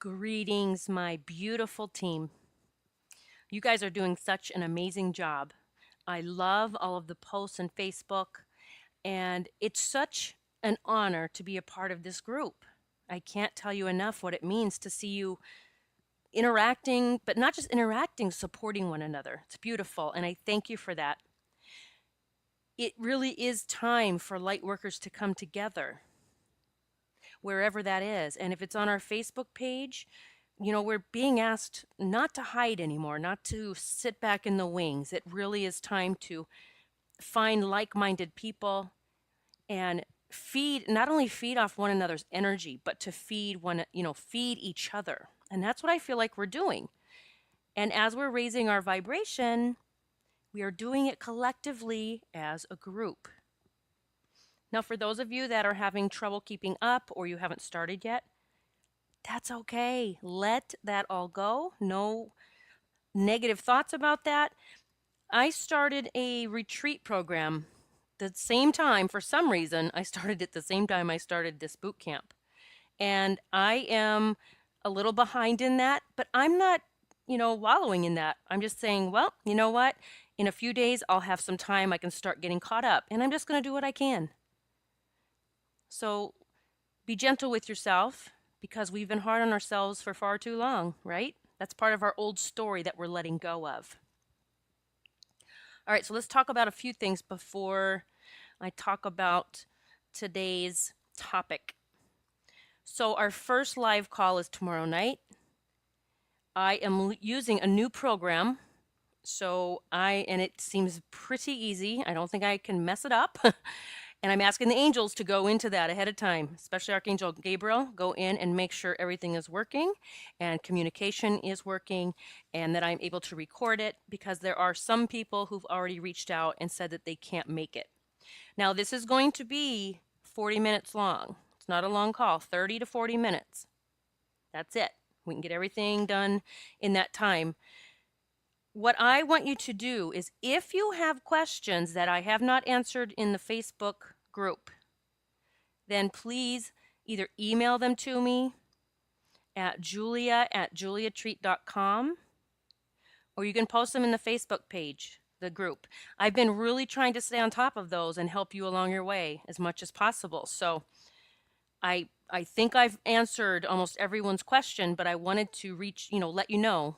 Greetings, my beautiful team. You guys are doing such an amazing job. I love all of the posts on Facebook, and it's such an honor to be a part of this group. I can't tell you enough what it means to see you interacting, but not just interacting, supporting one another. It's beautiful, and I thank you for that. It really is time for light workers to come together, wherever that is. And if it's on our Facebook page, we're being asked not to hide anymore, not to sit back in the wings. It really is time to find like minded people and not only feed off one another's energy, but to feed each other. And that's what I feel like we're doing. And as we're raising our vibration, we are doing it collectively as a group. Now, for those of you that are having trouble keeping up or you haven't started yet, that's okay. Let that all go. No negative thoughts about that. I started a retreat program the same time. For some reason, I started at the same time I started this boot camp. And I am a little behind in that, but I'm not, wallowing in that. I'm just saying, well, you know what? In a few days, I'll have some time. I can start getting caught up, and I'm just going to do what I can. So be gentle with yourself because we've been hard on ourselves for far too long, right? That's part of our old story that we're letting go of. All right, so let's talk about a few things before I talk about today's topic. So our first live call is tomorrow night. I am using a new program, and it seems pretty easy. I don't think I can mess it up. And I'm asking the angels to go into that ahead of time, especially Archangel Gabriel, go in and make sure everything is working and communication is working and that I'm able to record it because there are some people who've already reached out and said that they can't make it. Now, this is going to be 40 minutes long. It's not a long call, 30 to 40 minutes. That's it. We can get everything done in that time. What I want you to do is if you have questions that I have not answered in the Facebook group, then please either email them to me at julia@juliatreat.com or you can post them in the Facebook page, the group. I've been really trying to stay on top of those and help you along your way as much as possible. So I think I've answered almost everyone's question, but I wanted to let you know.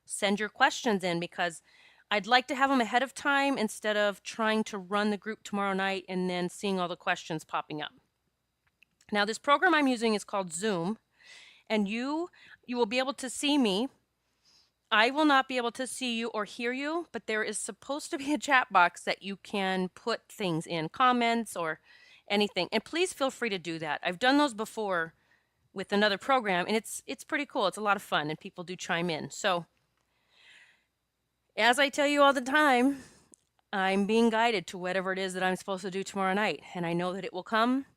Send your questions in because I'd like to have them ahead of time instead of trying to run the group tomorrow night and then seeing all the questions popping up. Now, this program I'm using is called Zoom, and you will be able to see me. I will not be able to see you or hear you, but there is supposed to be a chat box that you can put things in, comments or anything. And please feel free to do that. I've done those before with another program, and it's pretty cool. It's a lot of fun, and people do chime in. So as I tell you all the time, I'm being guided to whatever it is that I'm supposed to do tomorrow night, and I know that it will come.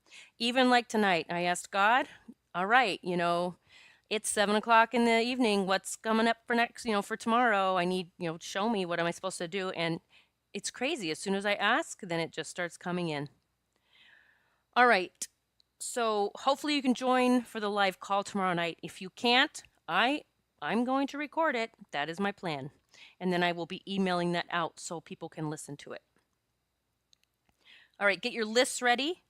Even like tonight, I asked God, all right, it's 7 o'clock in the evening. What's coming up for next, for tomorrow? I need, show me what am I supposed to do? And it's crazy. As soon as I ask, then it just starts coming in. All right. So hopefully you can join for the live call tomorrow night. If you can't, I'm going to record it. That is my plan. And then I will be emailing that out so people can listen to it. All right, get your lists ready.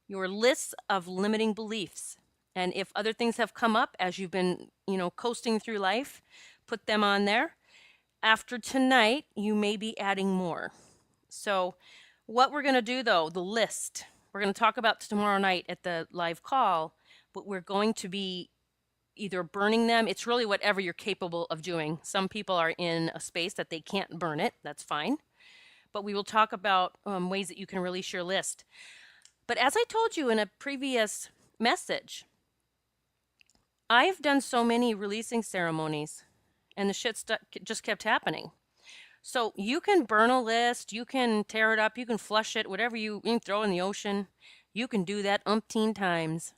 Your lists of limiting beliefs. And if other things have come up as you've been, coasting through life, put them on there. After tonight, you may be adding more. So what we're going to do though, the list, we're going to talk about tomorrow night at the live call, but we're going to be either burning them. It's really whatever you're capable of doing. Some people are in a space that they can't burn it. That's fine. But we will talk about ways that you can release your list. But as I told you in a previous message, I've done so many releasing ceremonies and the shit just kept happening. So you can burn a list, you can tear it up, you can flush it, whatever you can throw in the ocean. You can do that umpteen times.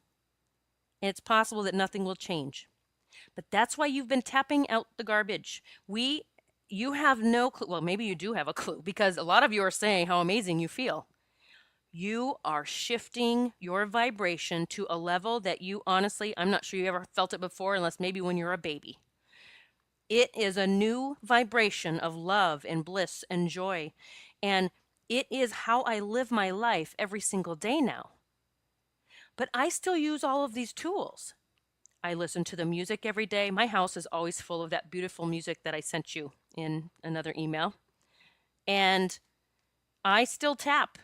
And it's possible that nothing will change. But that's why you've been tapping out the garbage. You have no clue. Well, maybe you do have a clue because a lot of you are saying how amazing you feel. You are shifting your vibration to a level that you honestly, I'm not sure you ever felt it before, unless maybe when you're a baby. It is a new vibration of love and bliss and joy. And it is how I live my life every single day now. But I still use all of these tools. I listen to the music every day. My house is always full of that beautiful music that I sent you in another email. And I still tap.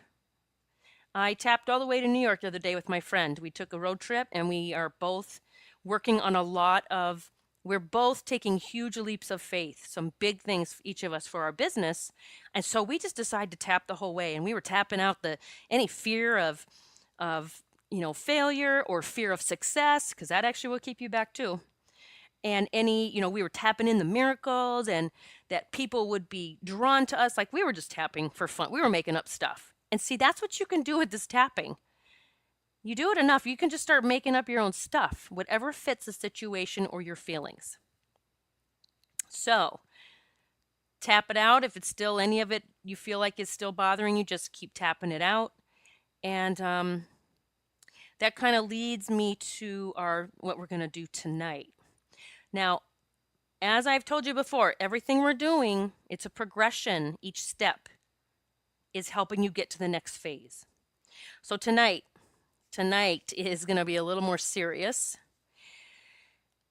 I tapped all the way to New York the other day with my friend. We took a road trip and we are both working on a lot of, we're both taking huge leaps of faith, some big things, each of us, for our business. And so we just decided to tap the whole way. And we were tapping out any fear of, failure or fear of success, because that actually will keep you back too. And we were tapping in the miracles and that people would be drawn to us. Like we were just tapping for fun. We were making up stuff. And see, that's what you can do with this tapping. You do it enough, you can just start making up your own stuff, whatever fits the situation or your feelings. So, tap it out. If it's still any of it you feel like is still bothering you, just keep tapping it out. And that kind of leads me to what we're going to do tonight. Now, as I've told you before, everything we're doing, it's a progression. Each step is helping you get to the next phase. So tonight is going to be a little more serious.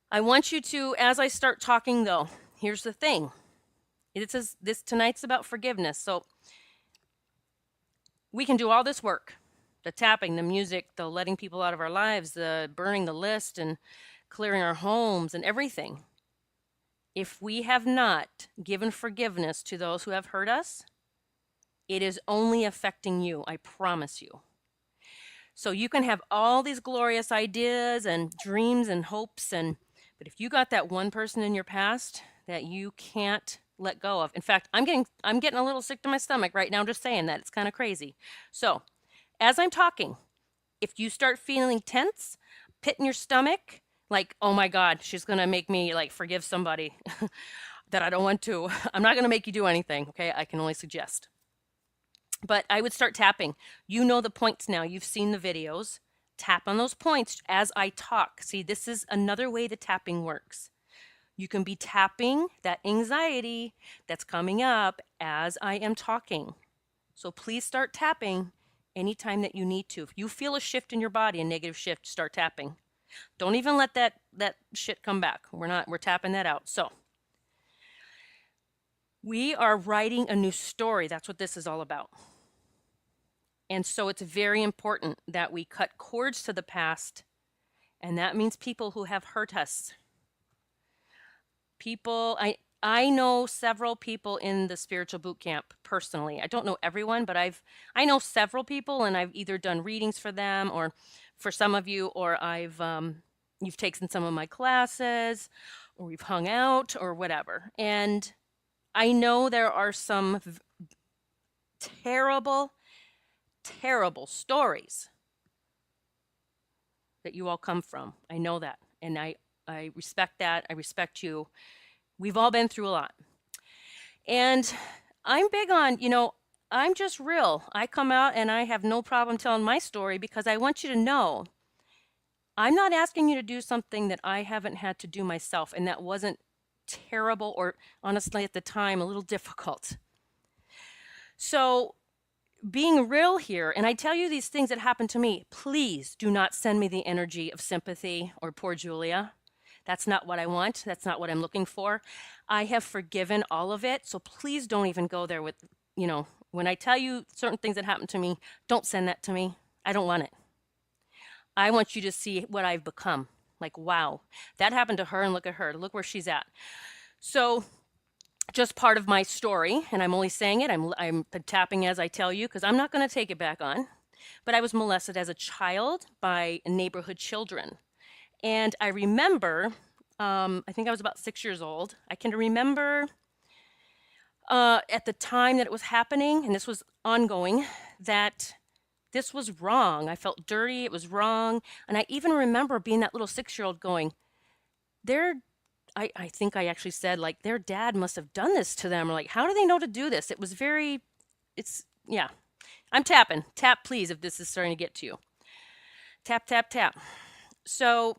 I want you to, as I start talking though, here's the thing. Tonight's about forgiveness. So we can do all this work, the tapping, the music, the letting people out of our lives, the burning the list and clearing our homes and everything. If we have not given forgiveness to those who have hurt us, it is only affecting you, I promise you. So you can have all these glorious ideas and dreams and hopes, but if you got that one person in your past that you can't let go of. In fact, I'm getting a little sick to my stomach right now just saying that. It's kind of crazy. So, as I'm talking, if you start feeling tense, pit in your stomach, like, oh my God, she's going to make me like forgive somebody that I don't want to. I'm not going to make you do anything, okay? I can only suggest. But I would start tapping. You know the points now. You've seen the videos. Tap on those points as I talk. See, this is another way the tapping works. You can be tapping that anxiety that's coming up as I am talking. So please start tapping anytime that you need to. If you feel a shift in your body, a negative shift, start tapping. Don't even let that shit come back. We're tapping that out. So we are writing a new story. That's what this is all about. And so it's very important that we cut cords to the past, and that means people who have hurt us. People, I know several people in the spiritual boot camp personally. I don't know everyone, but I know several people, and I've either done readings for them or for some of you, or you've taken some of my classes, or we've hung out or whatever. And I know there are some terrible stories that you all come from. I know that. And I respect that. I respect you. We've all been through a lot. And I'm big on, I'm just real. I come out and I have no problem telling my story because I want you to know I'm not asking you to do something that I haven't had to do myself and that wasn't terrible or honestly at the time a little difficult. So being real here, and I tell you these things that happened to me, please do not send me the energy of sympathy or poor Julia. That's not what I want. That's not what I'm looking for. I have forgiven all of it. So please don't even go there with, when I tell you certain things that happened to me, don't send that to me. I don't want it. I want you to see what I've become. Like, wow, that happened to her and look at her. Look where she's at. So just part of my story, and I'm only saying it, I'm tapping as I tell you because I'm not going to take it back on, but I was molested as a child by neighborhood children. And I remember, I think I was about 6 years old. I can remember at the time that it was happening, and this was ongoing, that this was wrong. I felt dirty. It was wrong. And I even remember being that little 6-year-old going, I think I actually said, like, their dad must have done this to them. Or like, how do they know to do this? It was yeah. I'm tapping. Tap, please, if this is starting to get to you. Tap, tap, tap. So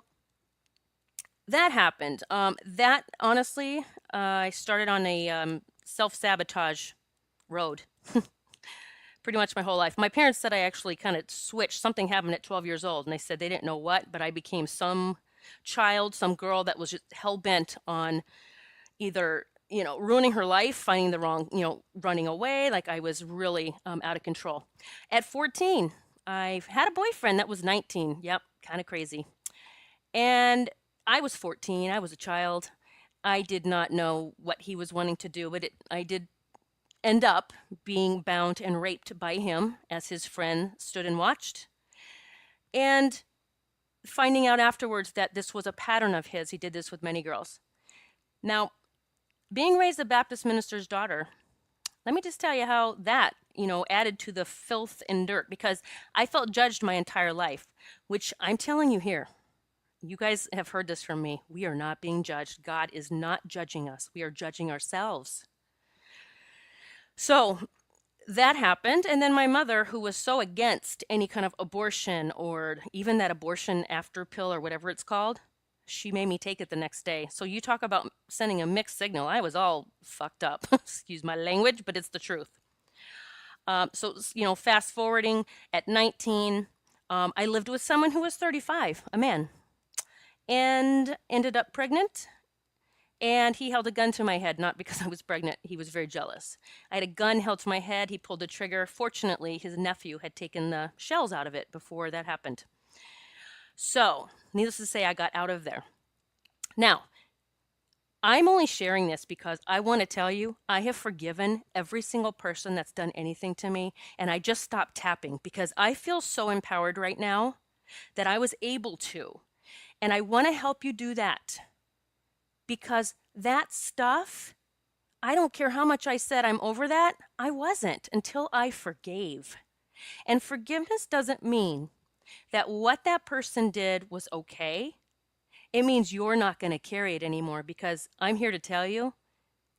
that happened. That honestly, I started on a self-sabotage road pretty much my whole life. My parents said I actually kind of switched. Something happened at 12 years old, and they said they didn't know what, but I became some child, some girl that was just hell bent on either, ruining her life, finding the wrong, running away. Like I was really out of control. At 14, I had a boyfriend that was 19. Yep, kind of crazy. And I was 14. I was a child. I did not know what he was wanting to do, but I did end up being bound and raped by him as his friend stood and watched. And finding out afterwards that this was a pattern of his. He did this with many girls. Now, being raised a Baptist minister's daughter, let me just tell you how that, added to the filth and dirt, because I felt judged my entire life, which I'm telling you here. You guys have heard this from me. We are not being judged. God is not judging us. We are judging ourselves. So that happened. And then my mother, who was so against any kind of abortion or even that abortion after pill or whatever it's called, she made me take it the next day. So you talk about sending a mixed signal. I was all fucked up. Excuse my language, but it's the truth. So fast forwarding at 19, I lived with someone who was 35, a man, and ended up pregnant. And he held a gun to my head, not because I was pregnant. He was very jealous. I had a gun held to my head. He pulled the trigger. Fortunately, his nephew had taken the shells out of it before that happened. So, needless to say, I got out of there. Now, I'm only sharing this because I want to tell you I have forgiven every single person that's done anything to me. And I just stopped tapping because I feel so empowered right now that I was able to. And I want to help you do that. Because that stuff, I don't care how much I said I'm over that, I wasn't until I forgave. And forgiveness doesn't mean that what that person did was okay. It means you're not going to carry it anymore, because I'm here to tell you,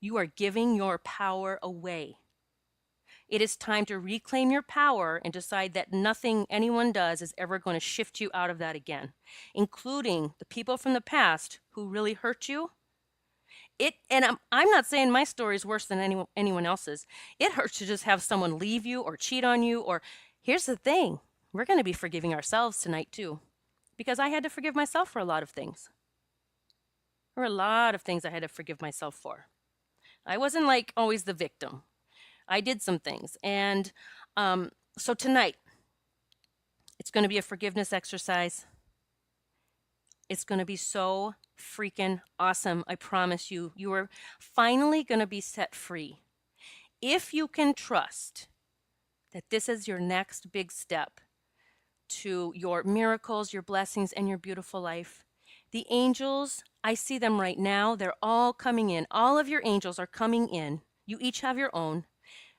you are giving your power away. It is time to reclaim your power and decide that nothing anyone does is ever going to shift you out of that again, including the people from the past who really hurt you. I'm not saying my story is worse than anyone else's. It hurts to just have someone leave you or cheat on you. Or here's the thing, we're going to be forgiving ourselves tonight too, because I had to forgive myself for a lot of things. There were a lot of things I had to forgive myself for. I wasn't like always the victim. I did some things. And so tonight, it's going to be a forgiveness exercise. It's going to be so freaking awesome. I promise you, you are finally going to be set free. If you can trust that this is your next big step to your miracles, your blessings, and your beautiful life, the angels, I see them right now. They're all coming in. All of your angels are coming in. You each have your own.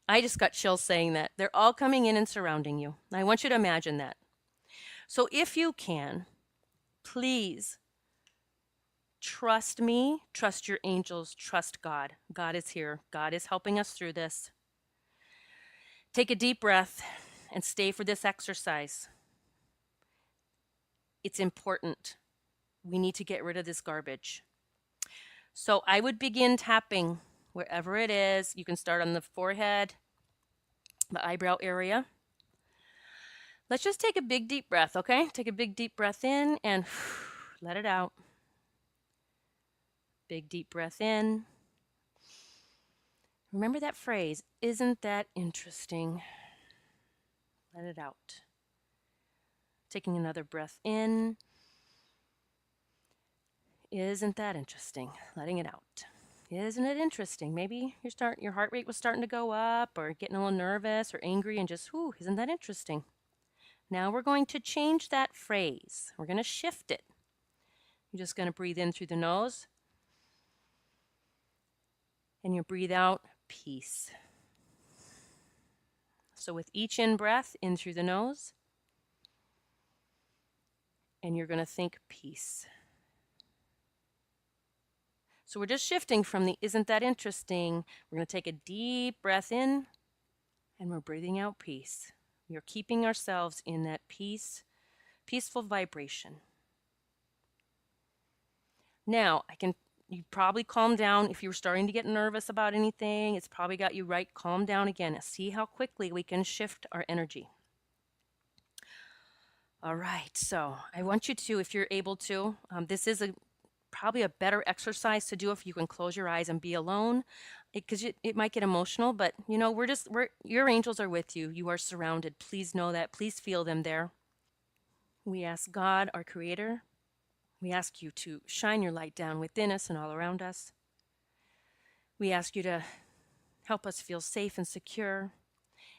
I just got chills saying that. They're all coming in and surrounding you. I want you to imagine that. So if you can, please trust me, trust your angels, trust God. God is here. God is helping us through this. Take a deep breath and stay for this exercise. It's important. We need to get rid of this garbage. So I would begin tapping wherever it is. You can start on the forehead, the eyebrow area. Let's just take a big deep breath, okay? Take a big deep breath in and let it out. Big deep breath in. Remember that phrase, isn't that interesting? Let it out. Taking another breath in. Isn't that interesting? Letting it out. Isn't it interesting? Maybe your heart rate was starting to go up, or getting a little nervous or angry, and just, isn't that interesting? Now we're going to change that phrase. We're going to shift it. You're just going to breathe in through the nose. And you breathe out peace. So with each in-breath, in through the nose, and you're going to think peace. So we're just shifting from the isn't that interesting. We're going to take a deep breath in, and we're breathing out peace. We are keeping ourselves in that peaceful vibration. Now, you probably calm down. If you were starting to get nervous about anything, it's probably got you right. Calm down again. See how quickly we can shift our energy. All right, so I want you to, if you're able to, this is probably a better exercise to do if you can close your eyes and be alone, because it might get emotional, but you know, your angels are with you. You are surrounded. Please know that. Please feel them there. We ask God, our Creator, we ask you to shine your light down within us and all around us. We ask you to help us feel safe and secure.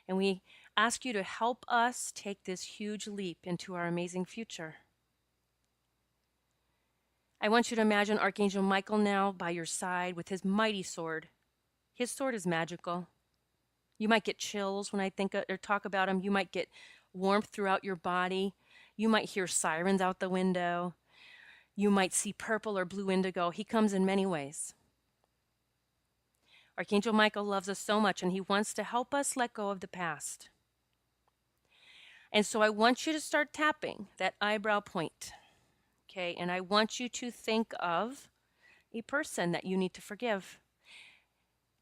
And we ask you to help us take this huge leap into our amazing future. I want you to imagine Archangel Michael now by your side with his mighty sword. His sword is magical. You might get chills when I think or talk about him. You might get warmth throughout your body. You might hear sirens out the window. You might see purple or blue indigo. He comes in many ways. Archangel Michael loves us so much, and he wants to help us let go of the past. And so I want you to start tapping that eyebrow point. Okay, and I want you to think of a person that you need to forgive.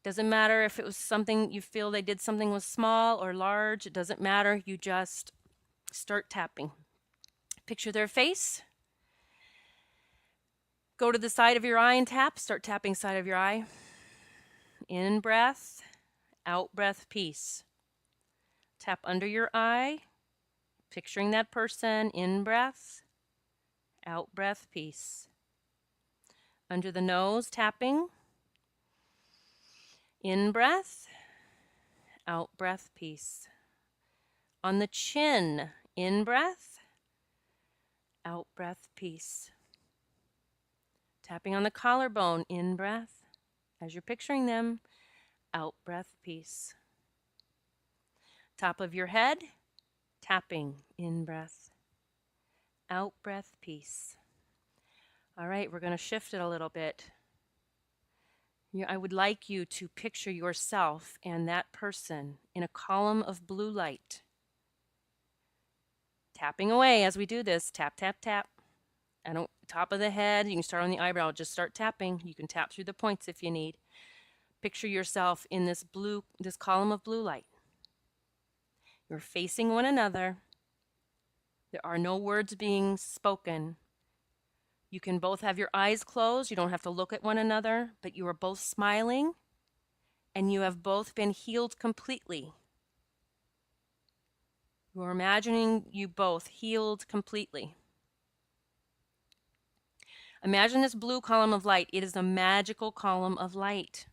Doesn't matter if it was something you feel they did something was small or large. It doesn't matter. You just start tapping. Picture their face. Go to the side of your eye and tap. Start tapping side of your eye. In breath, out breath, peace. Tap under your eye. Picturing that person. In breath, out breath, peace. Under the nose, tapping. In breath, out breath, peace. On the chin, in breath, out breath, peace. Tapping on the collarbone, in breath. As you're picturing them, out breath, peace. Top of your head, tapping, in breath. Out breath, peace. All right, we're going to shift it a little bit. I would like you to picture yourself and that person in a column of blue light. Tapping away as we do this. Tap, tap, tap. Top of the head, you can start on the eyebrow. Just start tapping. You can tap through the points if you need. Picture yourself in this column of blue light. You're facing one another. There are no words being spoken. You can both have your eyes closed. You don't have to look at one another, but you are both smiling, and you have both been healed completely. You are imagining you both healed completely. Imagine this blue column of light. It is a magical column of light.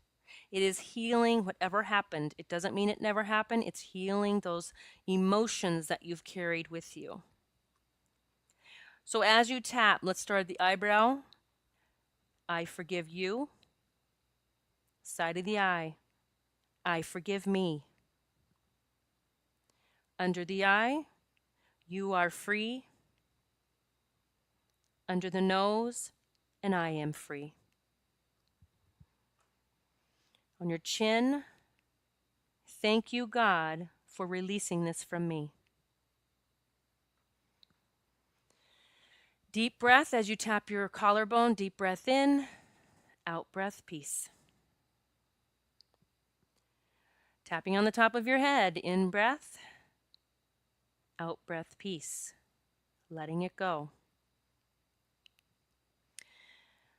It is healing whatever happened. It doesn't mean it never happened. It's healing those emotions that you've carried with you. So as you tap, let's start at the eyebrow. I forgive you. Side of the eye. I forgive me. Under the eye, you are free. Under the nose, and I am free. On your chin, thank you, God, for releasing this from me. Deep breath as you tap your collarbone. Deep breath in, out breath, peace. Tapping on the top of your head. In breath, out breath, peace. Letting it go.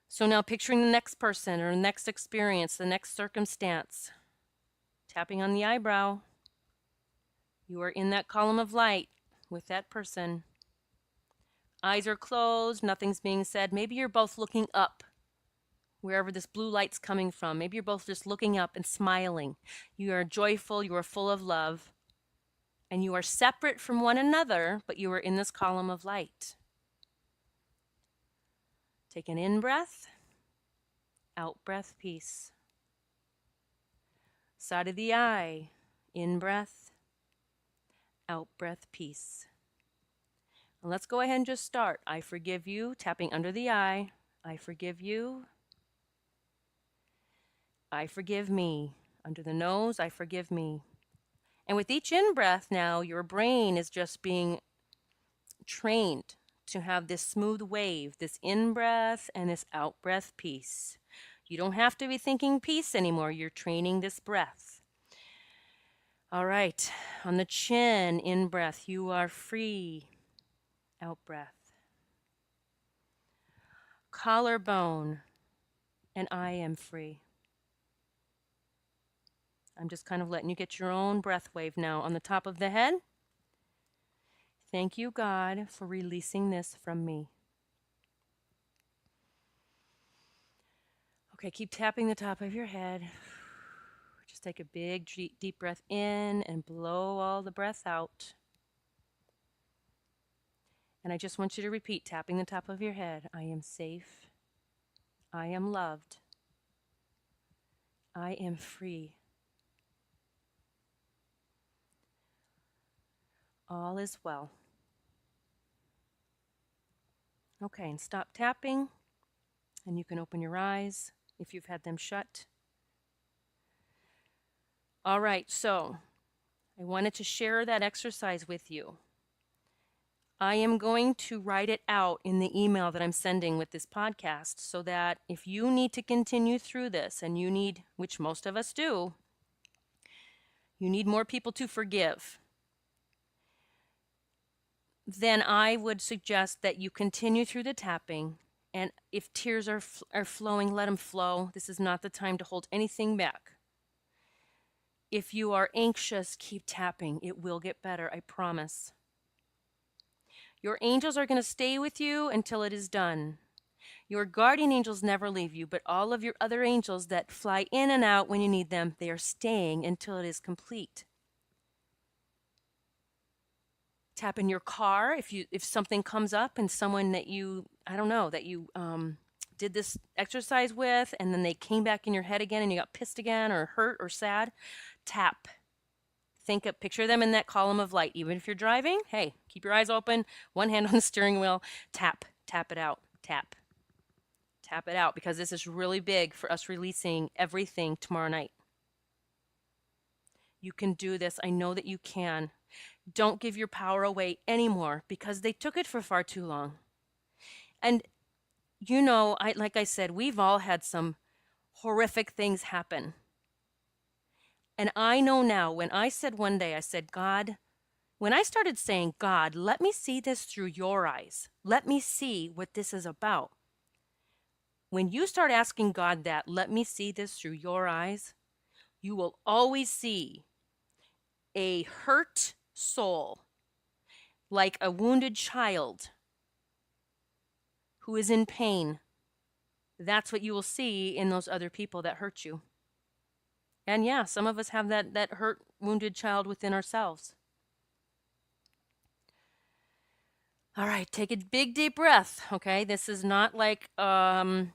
So now picturing the next person or the next experience, the next circumstance. Tapping on the eyebrow. You are in that column of light with that person. Eyes are closed, nothing's being said. Maybe you're both looking up, wherever this blue light's coming from. Maybe you're both just looking up and smiling. You are joyful, you are full of love, and you are separate from one another, but you are in this column of light. Take an in breath, out breath, peace. Side of the eye, in breath, out breath, peace. And let's go ahead and just start. I forgive you, tapping under the eye. I forgive you. I forgive me. Under the nose, I forgive me. And with each in-breath now, your brain is just being trained to have this smooth wave, this in-breath and this out-breath peace. You don't have to be thinking peace anymore. You're training this breath. All right, on the chin, in-breath, you are free. Out-breath. Collarbone, and I am free. I'm just kind of letting you get your own breath wave now. On the top of the head, thank you, God, for releasing this from me. Okay, keep tapping the top of your head. Just take a big, deep breath in and blow all the breath out. And I just want you to repeat, tapping the top of your head. I am safe. I am loved. I am free. All is well. Okay, and stop tapping. And you can open your eyes if you've had them shut. All right, so I wanted to share that exercise with you. I am going to write it out in the email that I'm sending with this podcast so that if you need to continue through this and you need, which most of us do, you need more people to forgive, then I would suggest that you continue through the tapping. And if tears are flowing, let them flow. This is not the time to hold anything back. If you are anxious, keep tapping. It will get better, I promise. Your angels are going to stay with you until it is done. Your guardian angels never leave you, but all of your other angels that fly in and out when you need them, they are staying until it is complete. Tap in your car if something comes up and someone that you, I don't know, that you did this exercise with and then they came back in your head again and you got pissed again or hurt or sad, tap. Picture them in that column of light. Even if you're driving, hey, keep your eyes open, one hand on the steering wheel, tap it out, tap it out, because this is really big for us releasing everything tomorrow night. You can do this. I know that you can. Don't give your power away anymore because they took it for far too long. And you know, like I said, we've all had some horrific things happen. And I know now, when I said one day, I said, God, when I started saying, God, let me see this through your eyes. Let me see what this is about. When you start asking God that, let me see this through your eyes, you will always see a hurt soul, like a wounded child who is in pain. That's what you will see in those other people that hurt you. And yeah, some of us have that hurt, wounded child within ourselves. All right, take a big, deep breath, okay? This is not like the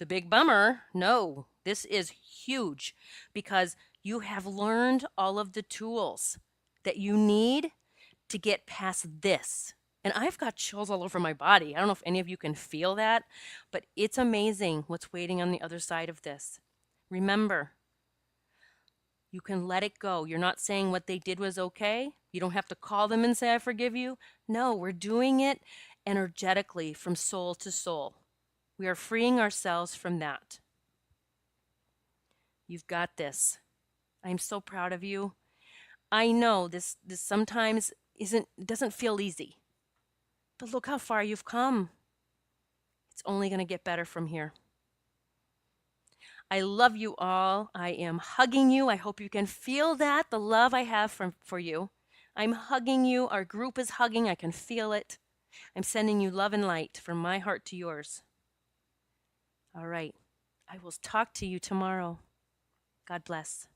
big bummer. No, this is huge because you have learned all of the tools that you need to get past this. And I've got chills all over my body. I don't know if any of you can feel that, but it's amazing what's waiting on the other side of this. Remember, you can let it go. You're not saying what they did was okay. You don't have to call them and say, I forgive you. No, we're doing it energetically from soul to soul. We are freeing ourselves from that. You've got this. I'm so proud of you. I know this sometimes doesn't feel easy. But look how far you've come. It's only going to get better from here. I love you all. I am hugging you. I hope you can feel that, the love I have for you. I'm hugging you. Our group is hugging. I can feel it. I'm sending you love and light from my heart to yours. All right. I will talk to you tomorrow. God bless.